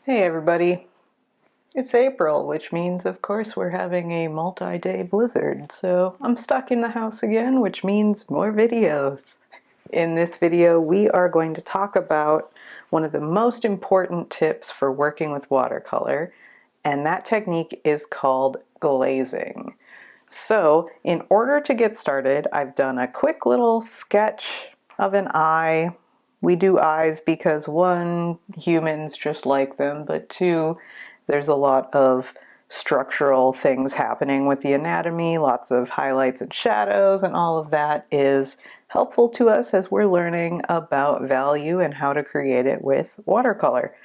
Hey everybody, it's April, which means of course we're having a multi-day blizzard, so I'm stuck in the house again, which means more videos. In this video we are going to talk about one of the most important tips for working with watercolor, and that technique is called glazing. So in order to get started, I've done a quick little sketch of an eye. We do eyes because one, humans just like them, but two, there's a lot of structural things happening with the anatomy, lots of highlights and shadows, and all of that is helpful to us as we're learning about value and how to create it with watercolor.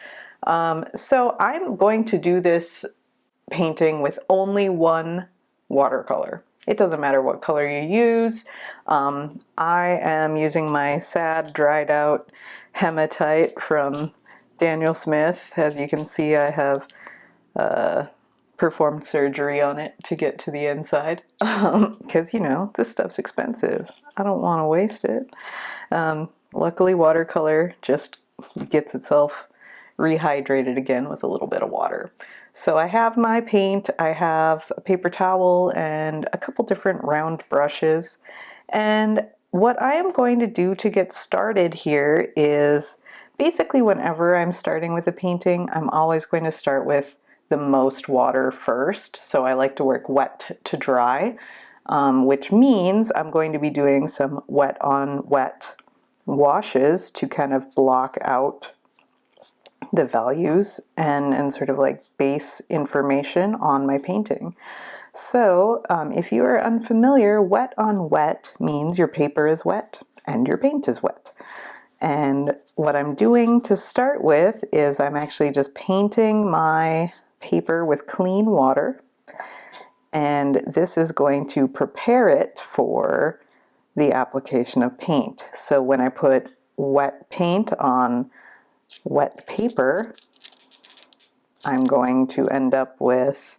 So I'm going to do this painting with only one watercolor. It doesn't matter what color you use. I am using my sad dried out Hematite from Daniel Smith. As you can see, I have performed surgery on it to get to the inside because you know this stuff's expensive. I don't want to waste it. Luckily watercolor just gets itself rehydrated again with a little bit of water. So I have my paint, I have a paper towel and a couple different round brushes, and what I am going to do to get started here is basically whenever I'm starting with a painting, I'm always going to start with the most water first. So I like to work wet to dry, which means I'm going to be doing some wet on wet washes to kind of block out the values and sort of like base information on my painting. So if you are unfamiliar, wet on wet means your paper is wet and your paint is wet. And what I'm doing to start with is I'm actually just painting my paper with clean water, and this is going to prepare it for the application of paint. So when I put wet paint on wet paper, I'm going to end up with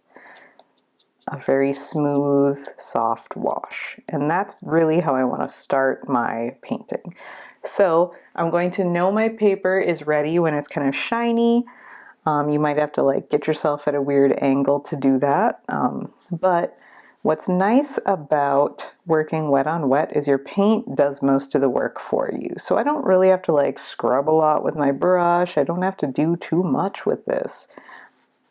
a very smooth, soft wash. And that's really how I want to start my painting. So I'm going to know my paper is ready when it's kind of shiny. You might have to like get yourself at a weird angle to do that. But what's nice about working wet on wet is your paint does most of the work for you. So I don't really have to like scrub a lot with my brush. I don't have to do too much with this.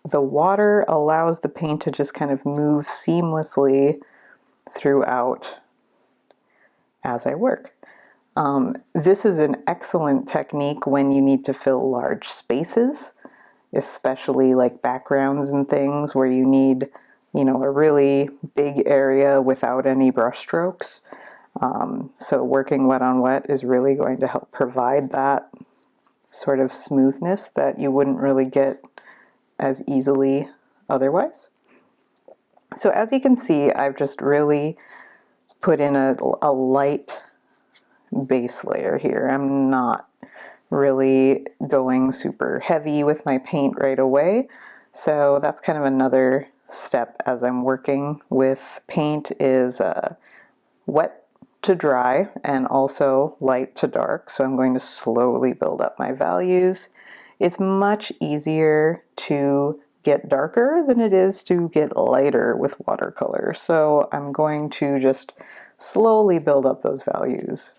The water allows the paint to just kind of move seamlessly throughout as I work. This is an excellent technique when you need to fill large spaces, especially like backgrounds and things where you need, you know, a really big area without any brush strokes. So working wet on wet is really going to help provide that sort of smoothness that you wouldn't really get as easily otherwise. So as you can see, I've just really put in a light base layer here. I'm not really going super heavy with my paint right away. So that's kind of another step as I'm working with paint is wet to dry and also light to dark. So I'm going to slowly build up my values. It's much easier to get darker than it is to get lighter with watercolor. So I'm going to just slowly build up those values.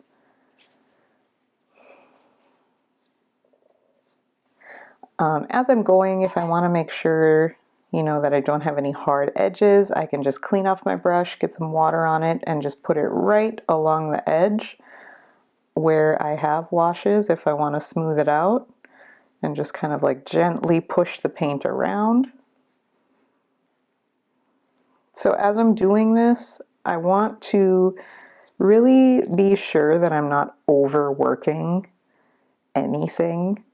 As I'm going, if I want to make sure, you know, that I don't have any hard edges, I can just clean off my brush, get some water on it, and just put it right along the edge where I have washes if I want to smooth it out, and just kind of like gently push the paint around. So as I'm doing this, I want to really be sure that I'm not overworking anything,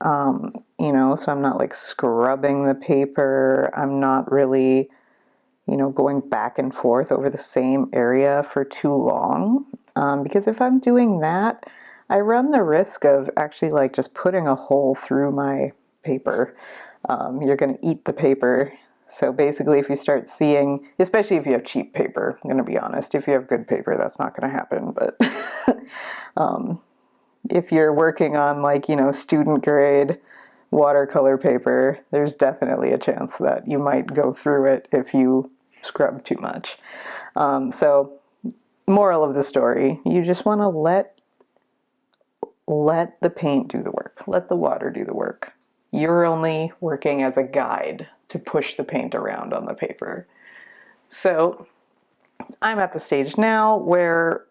you know, so I'm not like scrubbing the paper. I'm not really, you know, going back and forth over the same area for too long, because if I'm doing that, I run the risk of actually like just putting a hole through my paper. You're going to eat the paper. So basically if you start seeing, especially if you have cheap paper, I'm going to be honest, if you have good paper, that's not going to happen, but if you're working on like, you know, student grade watercolor paper, there's definitely a chance that you might go through it if you scrub too much. So moral of the story, you just want to let the paint do the work. Let the water do the work. You're only working as a guide to push the paint around on the paper. So I'm at the stage now where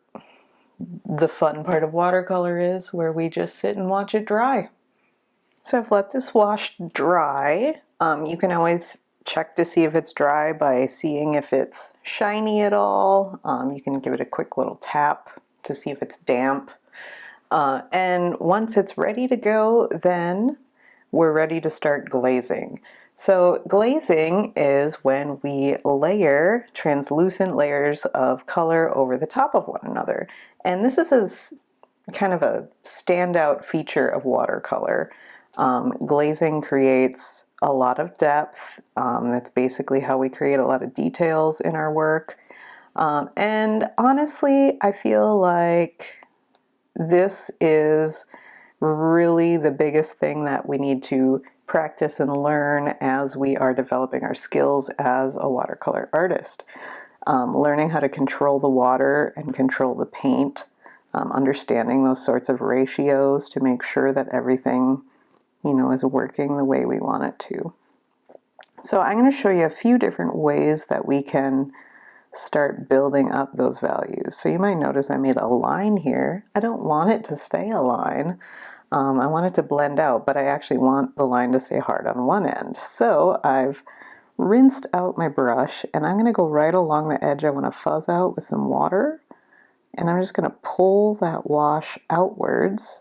the fun part of watercolor is, where we just sit and watch it dry. So I've let this wash dry. You can always check to see if it's dry by seeing if it's shiny at all. You can give it a quick little tap to see if it's damp. And once it's ready to go, then we're ready to start glazing. So glazing is when we layer translucent layers of color over the top of one another. And this is kind of a standout feature of watercolor. Glazing creates a lot of depth. That's basically how we create a lot of details in our work. And honestly, I feel like this is really the biggest thing that we need to practice and learn as we are developing our skills as a watercolor artist. Learning how to control the water and control the paint, understanding those sorts of ratios to make sure that everything, is working the way we want it to. So I'm going to show you a few different ways that we can start building up those values. So you might notice I made a line here. I don't want it to stay a line. I want it to blend out, but I actually want the line to stay hard on one end. So I've rinsed out my brush, and I'm going to go right along the edge I want to fuzz out with some water, and I'm just going to pull that wash outwards,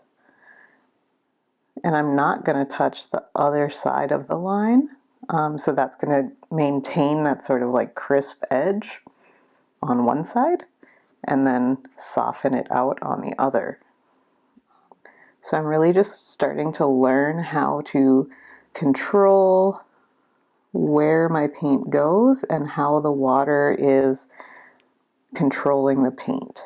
and I'm not going to touch the other side of the line. So that's going to maintain that sort of like crisp edge on one side and then soften it out on the other. So I'm really just starting to learn how to control where my paint goes and how the water is controlling the paint.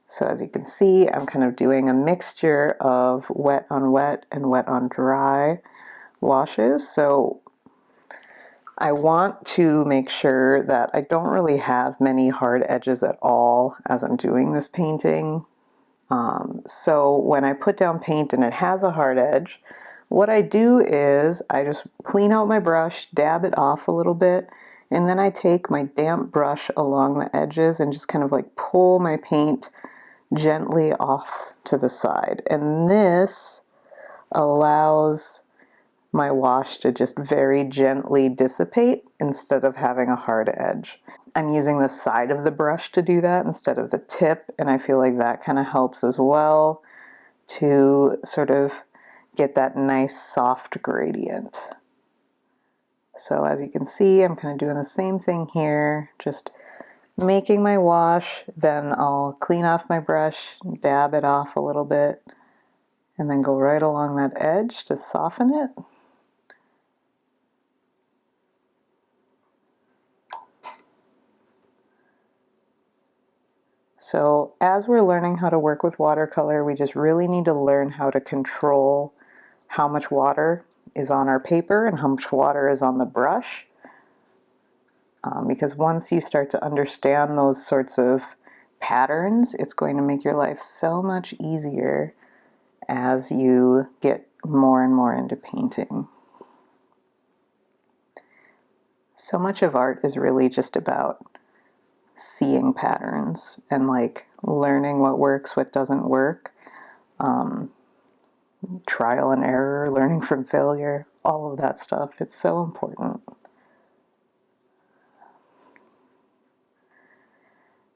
So as you can see, I'm kind of doing a mixture of wet on wet and wet on dry washes. So I want to make sure that I don't really have many hard edges at all as I'm doing this painting. So when I put down paint and it has a hard edge, what I do is I just clean out my brush, dab it off a little bit, and then I take my damp brush along the edges and just kind of like pull my paint gently off to the side. And this allows my wash to just very gently dissipate instead of having a hard edge. I'm using the side of the brush to do that instead of the tip, and I feel like that kind of helps as well to sort of get that nice soft gradient. So as you can see, I'm kind of doing the same thing here, just making my wash, then I'll clean off my brush, dab it off a little bit, and then go right along that edge to soften it. So as we're learning how to work with watercolor, we just really need to learn how to control how much water is on our paper and how much water is on the brush. Because once you start to understand those sorts of patterns, it's going to make your life so much easier as you get more and more into painting. So much of art is really just about seeing patterns and like learning what works, what doesn't work, trial and error, learning from failure, all of that stuff. It's so important.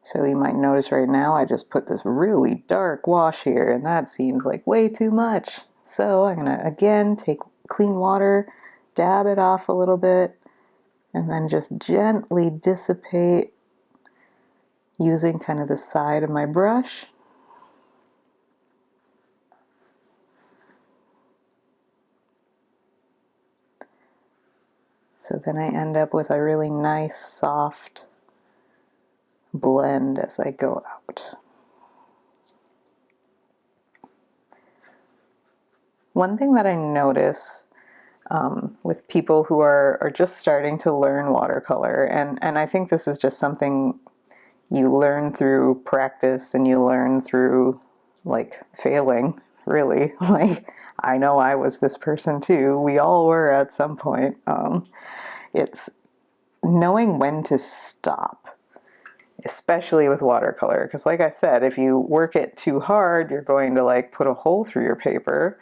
So you might notice right now I just put this really dark wash here, and that seems like way too much. So I'm going to again take clean water, dab it off a little bit, and then just gently dissipate using kind of the side of my brush. So then I end up with a really nice soft blend as I go out. One thing that I notice with people who are just starting to learn watercolor, and I think this is just something you learn through practice and you learn through like failing, really. Like, I know I was this person too. We all were at some point. It's knowing when to stop, especially with watercolor. Because like I said, if you work it too hard, you're going to like put a hole through your paper.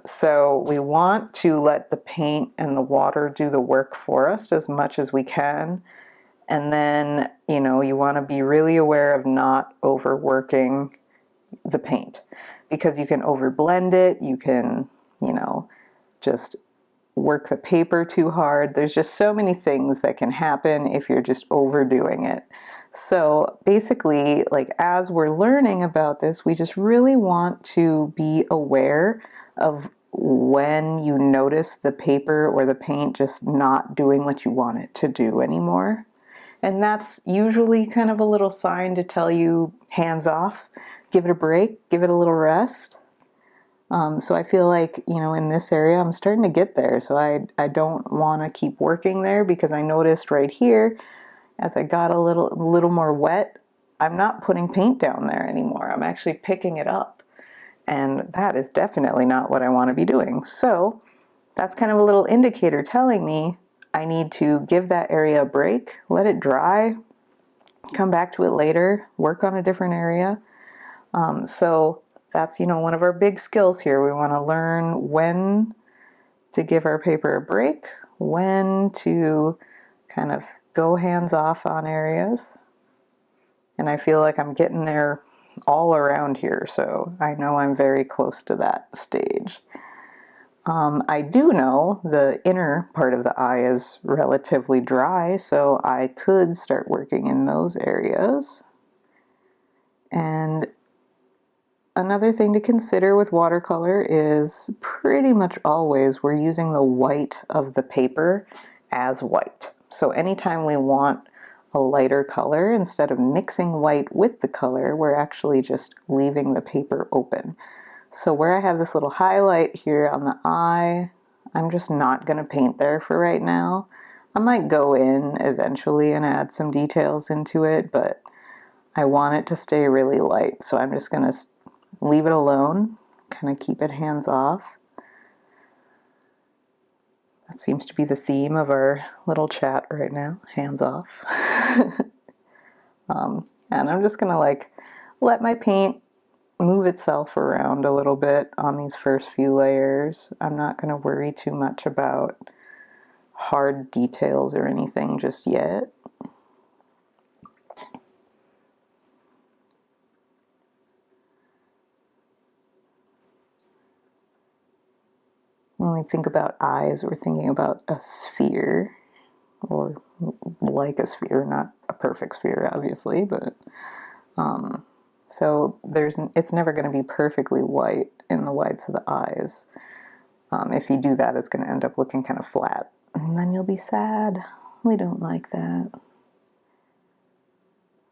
So we want to let the paint and the water do the work for us as much as we can. And then, you know, you want to be really aware of not overworking the paint, because you can overblend it. You can, you know, just work the paper too hard. There's just so many things that can happen if you're just overdoing it. So basically, like, as we're learning about this, we just really want to be aware of when you notice the paper or the paint just not doing what you want it to do anymore. And that's usually kind of a little sign to tell you hands off, give it a break, give it a little rest. So I feel like, you know, in this area, I'm starting to get there. So I don't want to keep working there, because I noticed right here, as I got a little more wet, I'm not putting paint down there anymore. I'm actually picking it up. And that is definitely not what I want to be doing. So that's kind of a little indicator telling me I need to give that area a break, let it dry, come back to it later, work on a different area. So that's, you know, one of our big skills here. We want to learn when to give our paper a break, when to kind of go hands off on areas. And I feel like I'm getting there all around here, so I know I'm very close to that stage. I do know the inner part of the eye is relatively dry, so I could start working in those areas. And another thing to consider with watercolor is pretty much always we're using the white of the paper as white. So anytime we want a lighter color, instead of mixing white with the color, we're actually just leaving the paper open. So where I have this little highlight here on the eye, I'm just not going to paint there for right now. I might go in eventually and add some details into it, but I want it to stay really light. So I'm just going to leave it alone, kind of keep it hands off. That seems to be the theme of our little chat right now, hands off. And I'm just going to like let my paint move itself around a little bit on these first few layers. I'm not going to worry too much about hard details or anything just yet. When we think about eyes, we're thinking about a sphere, or like a sphere, not a perfect sphere, obviously, but so it's never going to be perfectly white in the whites of the eyes. If you do that, it's going to end up looking kind of flat, and then you'll be sad. We don't like that.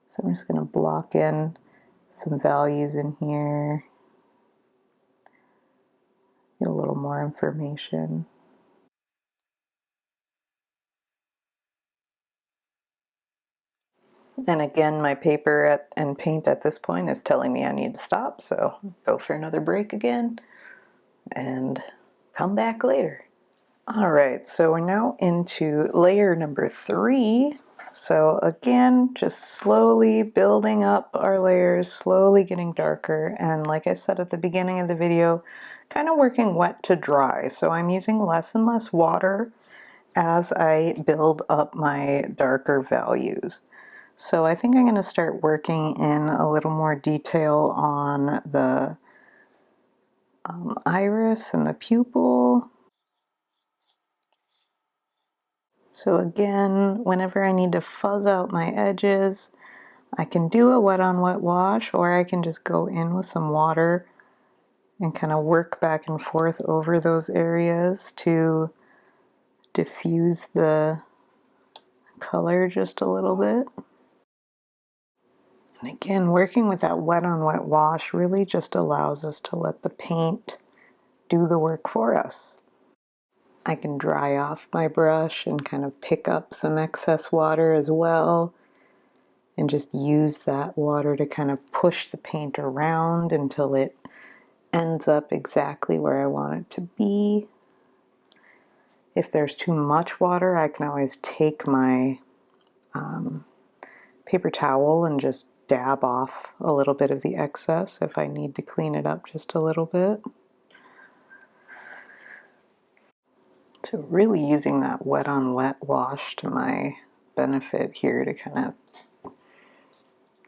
So I'm just going to block in some values in here, get a little more information. And again, my paper and paint at this point is telling me I need to stop, so go for another break again and come back later. All right, so we're now into layer number 3. So again, just slowly building up our layers, slowly getting darker, and like I said at the beginning of the video, kind of working wet to dry. So I'm using less and less water as I build up my darker values. So I think I'm going to start working in a little more detail on the iris and the pupil. So again, whenever I need to fuzz out my edges, I can do a wet on wet wash, or I can just go in with some water and kind of work back and forth over those areas to diffuse the color just a little bit. And again, working with that wet on wet wash really just allows us to let the paint do the work for us. I can dry off my brush and kind of pick up some excess water as well, and just use that water to kind of push the paint around until it ends up exactly where I want it to be. If there's too much water, I can always take my paper towel and just dab off a little bit of the excess if I need to clean it up just a little bit. So really using that wet on wet wash to my benefit here to kind of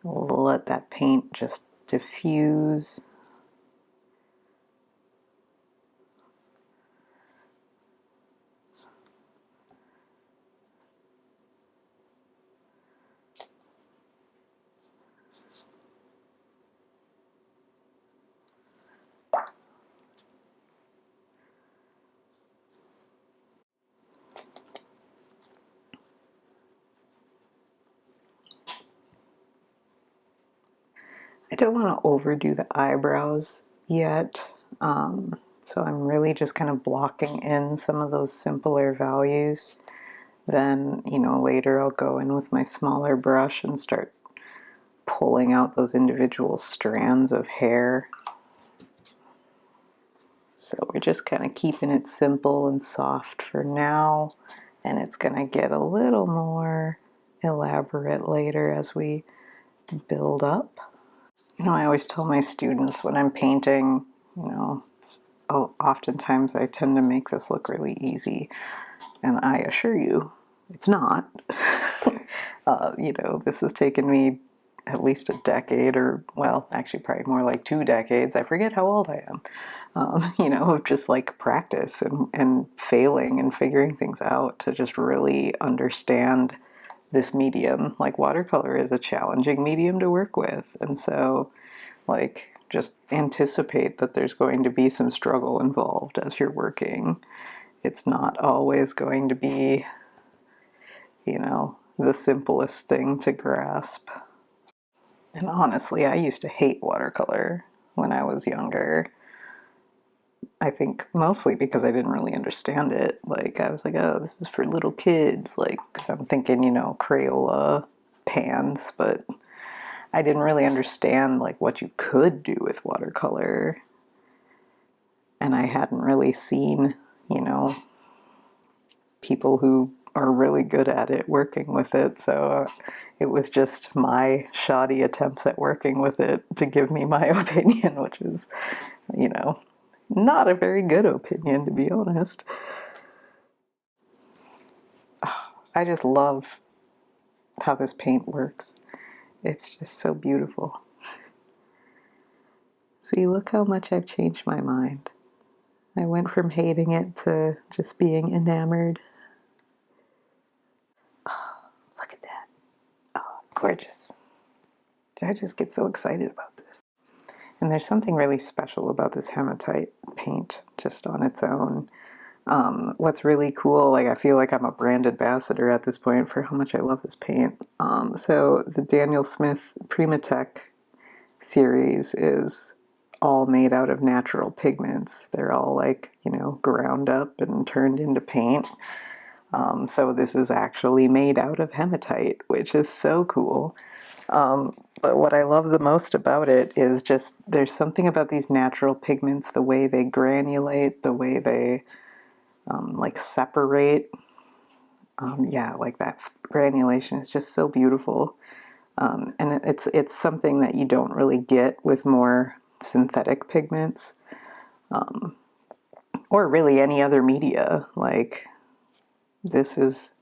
let that paint just diffuse. I don't want to overdo the eyebrows yet, so I'm really just kind of blocking in some of those simpler values. Then, later I'll go in with my smaller brush and start pulling out those individual strands of hair. So we're just kind of keeping it simple and soft for now, and it's going to get a little more elaborate later as we build up. I always tell my students when I'm painting, oftentimes I tend to make this look really easy, and I assure you, it's not. This has taken me at least a decade, or, well, actually probably more like 2 decades. I forget how old I am. Of just like practice and failing and figuring things out to just really understand this medium. Like, watercolor is a challenging medium to work with, and so just anticipate that there's going to be some struggle involved as you're working. It's not always going to be, the simplest thing to grasp. And honestly, I used to hate watercolor when I was younger. I think mostly because I didn't really understand it. I was like, oh, this is for little kids, because I'm thinking, Crayola pans, but I didn't really understand, what you could do with watercolor. And I hadn't really seen, people who are really good at it working with it, so it was just my shoddy attempts at working with it to give me my opinion, which is, not a very good opinion, to be honest. I just love how this paint works. It's just so beautiful. See, look how much I've changed my mind. I went from hating it to just being enamored. Oh, look at that. Oh, gorgeous. I just get so excited about this. And there's something really special about this hematite paint just on its own. What's really cool, I feel like I'm a brand ambassador at this point for how much I love this paint. So the Daniel Smith Primatech series is all made out of natural pigments. They're all ground up and turned into paint. So this is actually made out of hematite, which is so cool. But what I love the most about it is just there's something about these natural pigments, the way they granulate, the way they separate. That granulation is just so beautiful. And it's something that you don't really get with more synthetic pigments, or really any other media. This is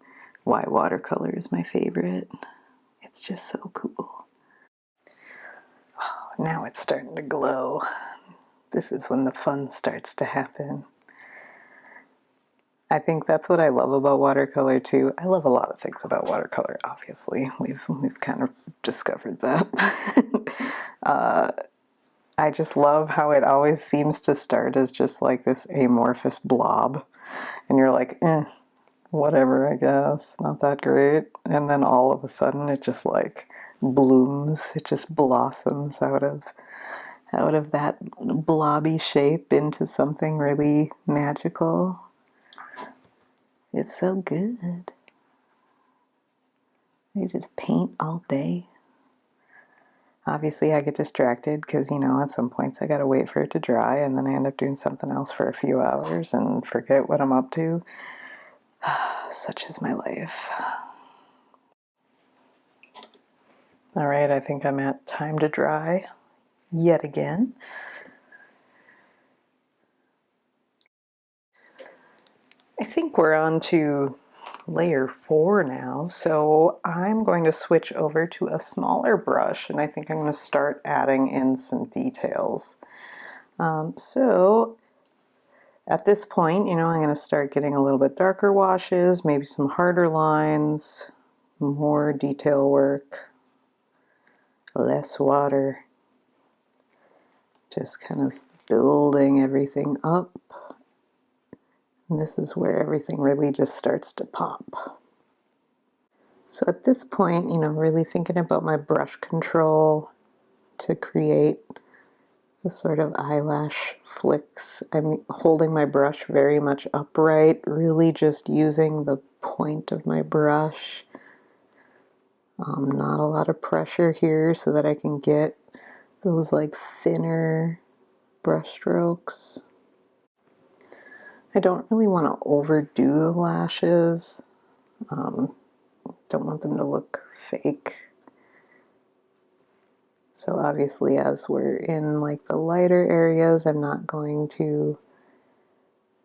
why watercolor is my favorite. It's just so cool. Oh, now it's starting to glow. This is when the fun starts to happen. I think that's what I love about watercolor too. I love a lot of things about watercolor, obviously. We've kind of discovered that. I just love how it always seems to start as just this amorphous blob. And you're like, whatever, I guess. Not that great. And then all of a sudden it just blooms. It just blossoms out of out of that blobby shape into something really magical. It's so good. I just paint all day. Obviously I get distracted because, you know, at some points I gotta wait for it to dry, and then I end up doing something else for a few hours and forget what I'm up to. Such is my life. All right, I think I'm at time to dry yet again. I think we're on to layer 4 now, so I'm going to switch over to a smaller brush, and I think I'm going to start adding in some details. So at this point, you know, I'm going to start getting a little bit darker washes, maybe some harder lines, more detail work, less water, just kind of building everything up. And this is where everything really just starts to pop. So at this point, you know, really thinking about my brush control to create the sort of eyelash flicks. I'm holding my brush very much upright, really just using the point of my brush. Not a lot of pressure here so that I can get those like thinner brush strokes. I don't really want to overdo the lashes. Don't want them to look fake. So obviously as we're in like the lighter areas, I'm not going to,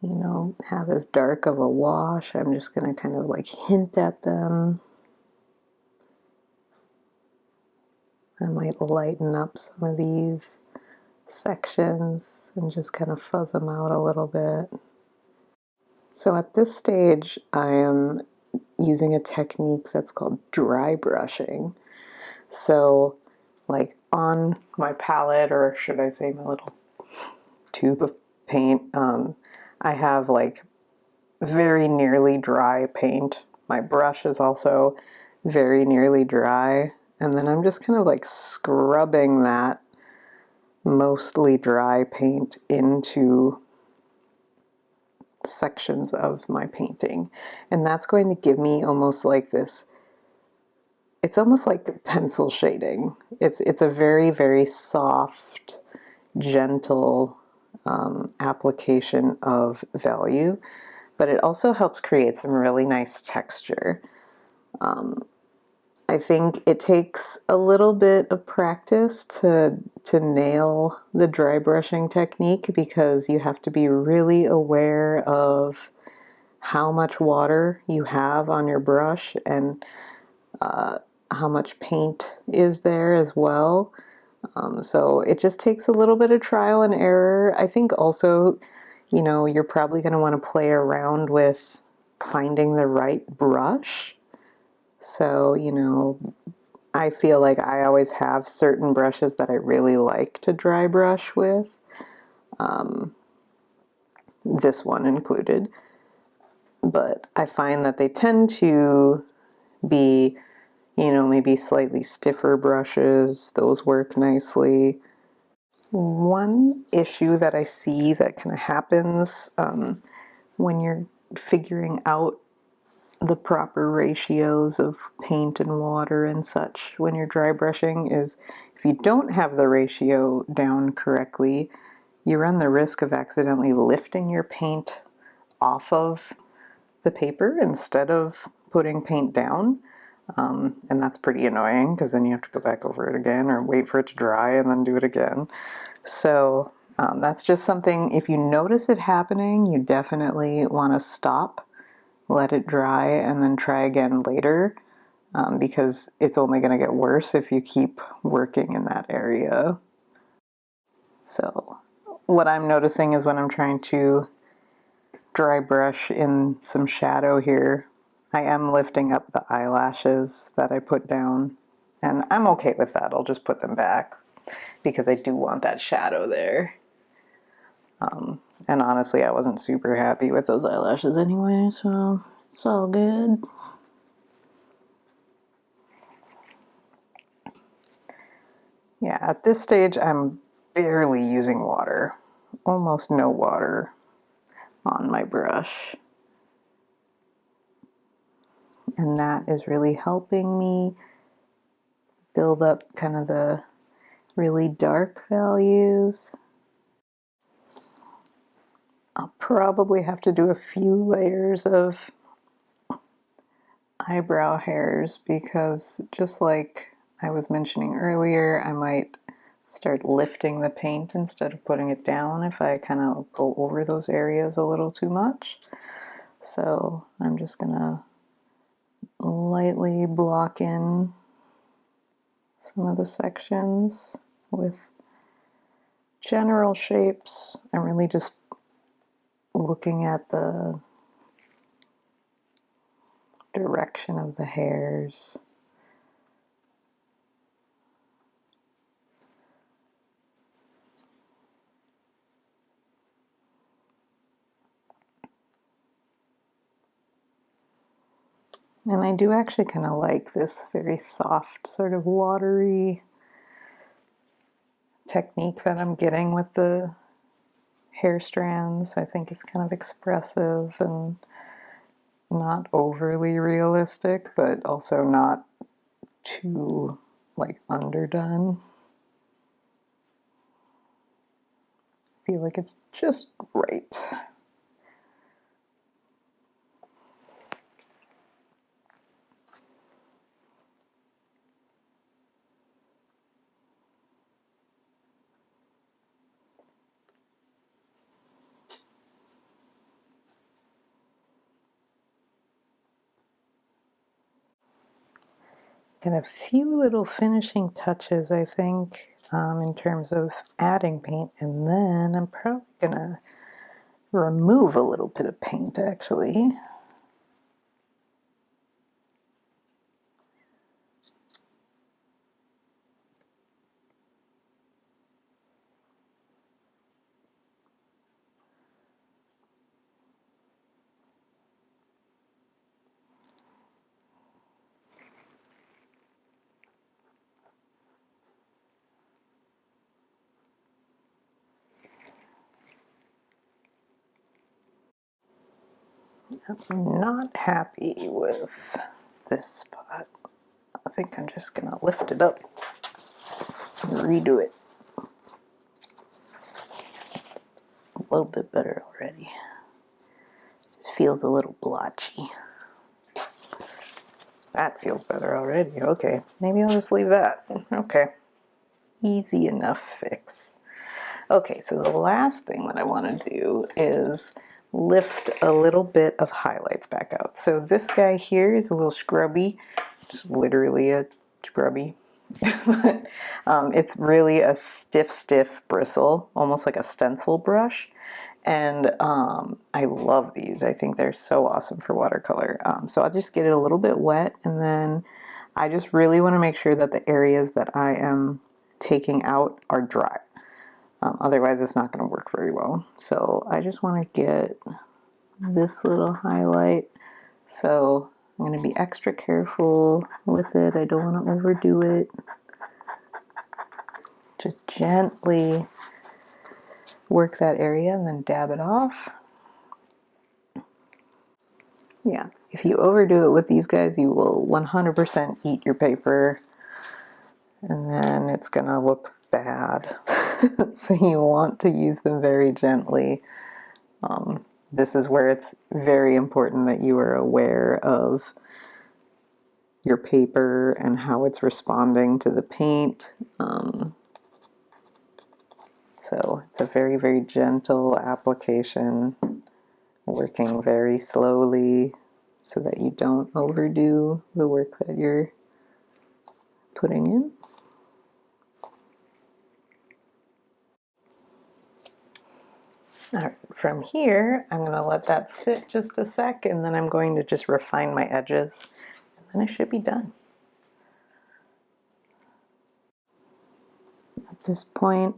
you know, have as dark of a wash. I'm just going to kind of like hint at them. I might lighten up some of these sections and just kind of fuzz them out a little bit. So at this stage, I am using a technique that's called dry brushing. So like on my palette, or should I say my little tube of paint, I have like very nearly dry paint. My brush is also very nearly dry. And then I'm just kind of like scrubbing that mostly dry paint into sections of my painting. And that's going to give me almost like this, it's almost like pencil shading. It's a very, very soft, gentle application of value, but it also helps create some really nice texture. I think it takes a little bit of practice to nail the dry brushing technique, because you have to be really aware of how much water you have on your brush and how much paint is there as well. So it just takes a little bit of trial and error. I think also, you know, you're probably going to want to play around with finding the right brush. So, you know, I feel like I always have certain brushes that I really like to dry brush with, this one included. But I find that they tend to be, you know, maybe slightly stiffer brushes. Those work nicely. One issue that I see that kind of happens when you're figuring out the proper ratios of paint and water and such when you're dry brushing is, if you don't have the ratio down correctly, you run the risk of accidentally lifting your paint off of the paper instead of putting paint down. And that's pretty annoying, because then you have to go back over it again or wait for it to dry and then do it again. So that's just something, if you notice it happening, you definitely want to stop, let it dry, and then try again later, because it's only going to get worse if you keep working in that area. So what I'm noticing is when I'm trying to dry brush in some shadow here, I am lifting up the eyelashes that I put down, and I'm okay with that. I'll just put them back because I do want that shadow there. And honestly, I wasn't super happy with those eyelashes anyway, so it's all good. Yeah, at this stage, I'm barely using water, almost no water on my brush. And that is really helping me build up kind of the really dark values. I'll probably have to do a few layers of eyebrow hairs because, just like I was mentioning earlier, I might start lifting the paint instead of putting it down if I kind of go over those areas a little too much. So I'm just gonna lightly block in some of the sections with general shapes. I'm really just looking at the direction of the hairs. And I do actually kind of like this very soft, sort of watery technique that I'm getting with the hair strands. I think it's kind of expressive and not overly realistic, but also not too like underdone. I feel like it's just right. And a few little finishing touches, I think, in terms of adding paint, and then I'm probably gonna remove a little bit of paint actually. I'm not happy with this spot. I think I'm just gonna lift it up and redo it. A little bit better already. Just feels a little blotchy. That feels better already. Okay, maybe I'll just leave that. Okay, easy enough fix. Okay, so the last thing that I want to do is lift a little bit of highlights back out. So this guy here is a little scrubby. It's literally a scrubby. But it's really a stiff bristle, almost like a stencil brush. And I love these. I think they're so awesome for watercolor. So I'll just get it a little bit wet, and then I just really want to make sure that the areas that I am taking out are dry. Otherwise it's not going to work very well. So I just want to get this little highlight. So I'm going to be extra careful with it. I don't want to overdo it. Just gently work that area and then dab it off. Yeah, if you overdo it with these guys, you will 100% eat your paper, and then it's going to look bad. So you want to use them very gently. This is where it's very important that you are aware of your paper and how it's responding to the paint. So it's a very gentle application, working very slowly so that you don't overdo the work that you're putting in. From here, I'm going to let that sit just a sec, and then I'm going to just refine my edges, and then I should be done. At this point,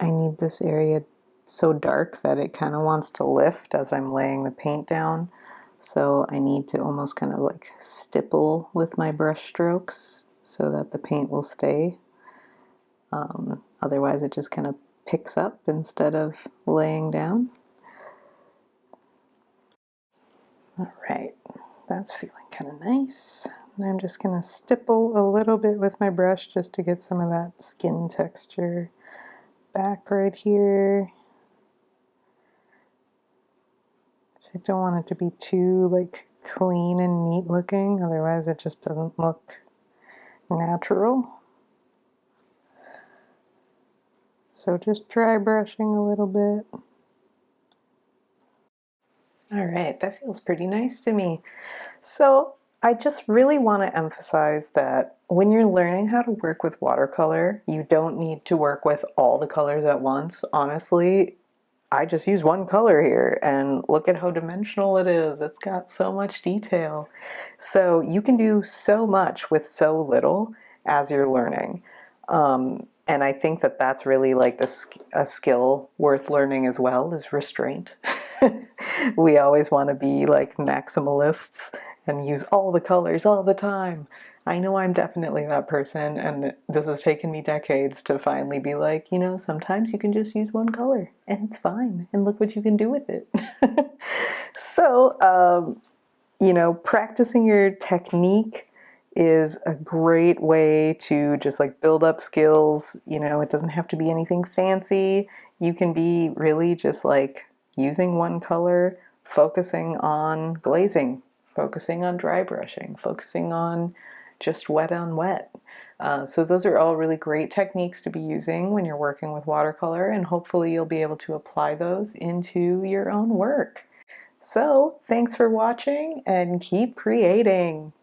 I need this area so dark that it kind of wants to lift as I'm laying the paint down. So I need to almost kind of like stipple with my brush strokes so that the paint will stay. Otherwise it just kind of picks up instead of laying down. All right, that's feeling kind of nice. And I'm just going to stipple a little bit with my brush just to get some of that skin texture back right here. So I don't want it to be too like clean and neat looking, otherwise it just doesn't look natural. So just dry brushing a little bit. All right, that feels pretty nice to me. So I just really want to emphasize that when you're learning how to work with watercolor, you don't need to work with all the colors at once. Honestly, I just use one color here and look at how dimensional it is. It's got so much detail. So you can do so much with so little as you're learning. And I think that that's really like a skill worth learning as well, is restraint. We always want to be like maximalists and use all the colors all the time. I know I'm definitely that person, and this has taken me decades to finally be like, you know, sometimes you can just use one color and it's fine, and look what you can do with it. So, you know, practicing your technique is a great way to just like build up skills. You know, it doesn't have to be anything fancy. You can be really just like using one color, focusing on glazing, focusing on dry brushing, focusing on just wet on wet. So those are all really great techniques to be using when you're working with watercolor, and hopefully you'll be able to apply those into your own work. So thanks for watching and keep creating.